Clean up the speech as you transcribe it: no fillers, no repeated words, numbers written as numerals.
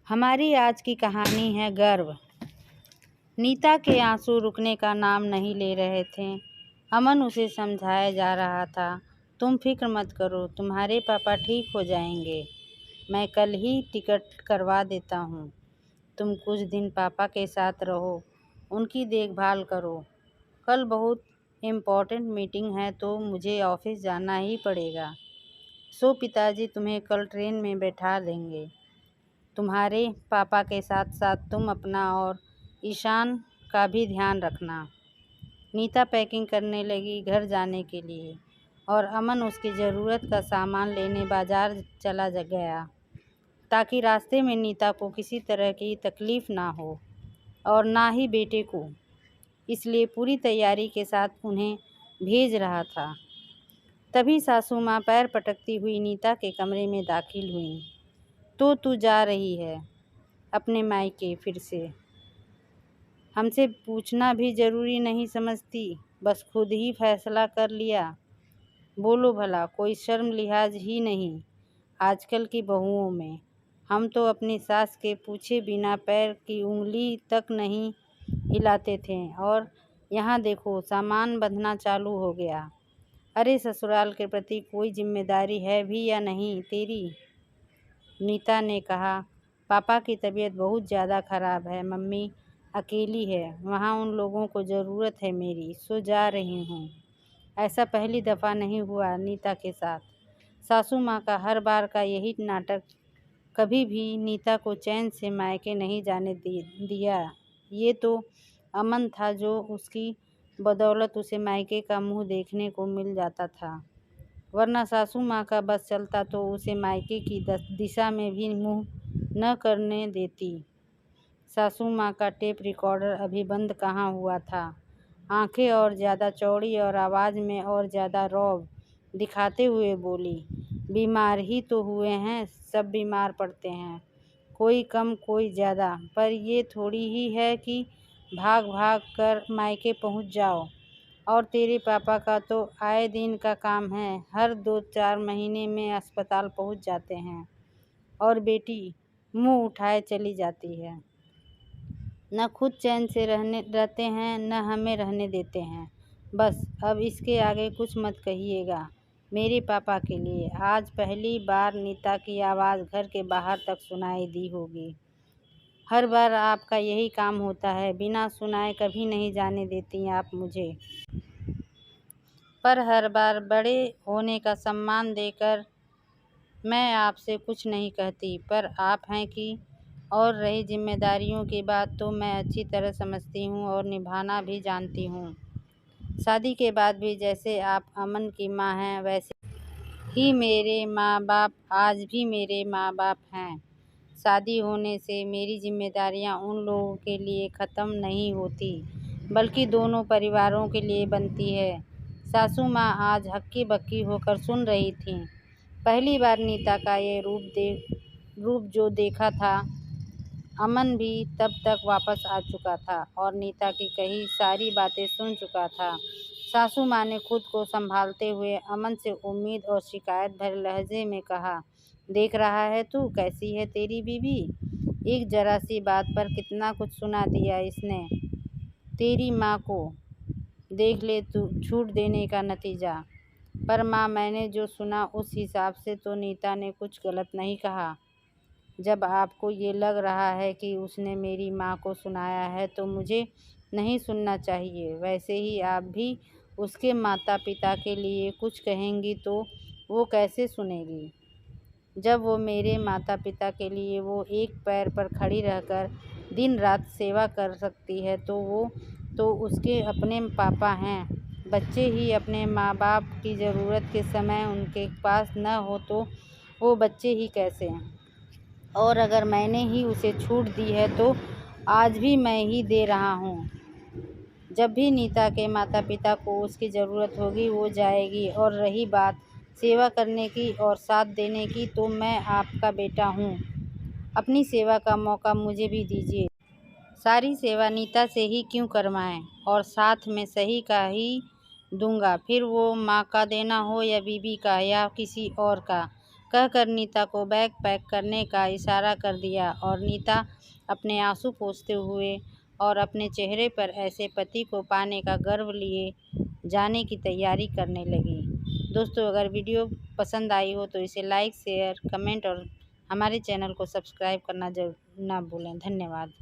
हमारी आज की कहानी है गर्व। नीता के आंसू रुकने का नाम नहीं ले रहे थे। अमन उसे समझाया जा रहा था, तुम फिक्र मत करो, तुम्हारे पापा ठीक हो जाएंगे। मैं कल ही टिकट करवा देता हूँ। तुम कुछ दिन पापा के साथ रहो, उनकी देखभाल करो। कल बहुत इम्पोर्टेंट मीटिंग है तो मुझे ऑफिस जाना ही पड़ेगा। सो पिताजी तुम्हें कल ट्रेन में बैठा देंगे। तुम्हारे पापा के साथ साथ तुम अपना और ईशान का भी ध्यान रखना। नीता पैकिंग करने लगी घर जाने के लिए और अमन उसकी ज़रूरत का सामान लेने बाज़ार चला गया ताकि रास्ते में नीता को किसी तरह की तकलीफ़ ना हो और ना ही बेटे को। इसलिए पूरी तैयारी के साथ उन्हें भेज रहा था। तभी सासू माँ पैर पटकती हुई नीता के कमरे में दाखिल हुई। तो तू जा रही है अपने मायके फिर से? हमसे पूछना भी ज़रूरी नहीं समझती, बस खुद ही फैसला कर लिया। बोलो भला, कोई शर्म लिहाज ही नहीं आजकल की बहुओं में। हम तो अपनी सास के पूछे बिना पैर की उंगली तक नहीं हिलाते थे और यहाँ देखो सामान बंधना चालू हो गया। अरे ससुराल के प्रति कोई जिम्मेदारी है भी या नहीं तेरी? नीता ने कहा, पापा की तबीयत बहुत ज़्यादा ख़राब है, मम्मी अकेली है, वहाँ उन लोगों को ज़रूरत है मेरी, सो जा रही हूँ। ऐसा पहली दफ़ा नहीं हुआ नीता के साथ। सासू माँ का हर बार का यही नाटक। कभी भी नीता को चैन से मायके नहीं जाने दिया। ये तो अमन था जो उसकी बदौलत उसे मायके का मुँह देखने को मिल जाता था, वरना सासू माँ का बस चलता तो उसे मायके की दिशा में भी मुँह न करने देती। सासू माँ का टेप रिकॉर्डर अभी बंद कहाँ हुआ था। आंखें और ज़्यादा चौड़ी और आवाज़ में और ज़्यादा रौब दिखाते हुए बोली, बीमार ही तो हुए हैं, सब बीमार पड़ते हैं, कोई कम कोई ज़्यादा, पर ये थोड़ी ही है कि भाग भाग कर मायके पहुँच जाओ। और तेरे पापा का तो आए दिन का काम है, हर 2-4 महीने में अस्पताल पहुँच जाते हैं और बेटी मुँह उठाए चली जाती है। न खुद चैन से रहते हैं न हमें रहने देते हैं। बस अब इसके आगे कुछ मत कहिएगा मेरे पापा के लिए। आज पहली बार नीता की आवाज़ घर के बाहर तक सुनाई दी होगी। हर बार आपका यही काम होता है, बिना सुनाए कभी नहीं जाने देती आप मुझे। पर हर बार बड़े होने का सम्मान देकर मैं आपसे कुछ नहीं कहती, पर आप हैं कि। और रही जिम्मेदारियों की बात तो मैं अच्छी तरह समझती हूँ और निभाना भी जानती हूँ। शादी के बाद भी जैसे आप अमन की माँ हैं वैसे ही मेरे माँ बाप आज भी मेरे माँ बाप हैं। शादी होने से मेरी जिम्मेदारियाँ उन लोगों के लिए ख़त्म नहीं होती, बल्कि दोनों परिवारों के लिए बनती है। सासू माँ आज हक्की बक्की होकर सुन रही थीं। पहली बार नीता का ये रूप जो देखा था, अमन भी तब तक वापस आ चुका था और नीता की कही सारी बातें सुन चुका था। सासू माँ ने खुद को संभालते हुए अमन से उम्मीद और शिकायत भरे लहजे में कहा, देख रहा है तू कैसी है तेरी बीवी? एक जरा सी बात पर कितना कुछ सुना दिया इसने तेरी माँ को। देख ले तू छूट देने का नतीजा। पर माँ, मैंने जो सुना उस हिसाब से तो नीता ने कुछ गलत नहीं कहा। जब आपको ये लग रहा है कि उसने मेरी माँ को सुनाया है तो मुझे नहीं सुनना चाहिए। वैसे ही आप भी उसके माता पिता के लिए कुछ कहेंगी तो वो कैसे सुनेगी? जब वो मेरे माता पिता के लिए वो एक पैर पर खड़ी रहकर दिन रात सेवा कर सकती है तो उसके अपने पापा हैं। बच्चे ही अपने माँ बाप की ज़रूरत के समय उनके पास न हो तो वो बच्चे ही कैसे? और अगर मैंने ही उसे छूट दी है तो आज भी मैं ही दे रहा हूँ। जब भी नीता के माता पिता को उसकी ज़रूरत होगी वो जाएगी। और रही बात सेवा करने की और साथ देने की, तो मैं आपका बेटा हूँ, अपनी सेवा का मौका मुझे भी दीजिए। सारी सेवा नीता से ही क्यों करवाएं, और साथ में सही का ही दूंगा, फिर वो माँ का देना हो या बीबी का या किसी और का। कहकर नीता को बैग पैक करने का इशारा कर दिया और नीता अपने आंसू पोंछते हुए और अपने चेहरे पर ऐसे पति को पाने का गर्व लिए जाने की तैयारी करने लगी। दोस्तों, अगर वीडियो पसंद आई हो तो इसे लाइक, शेयर, कमेंट और हमारे चैनल को सब्सक्राइब करना ना भूलें। धन्यवाद।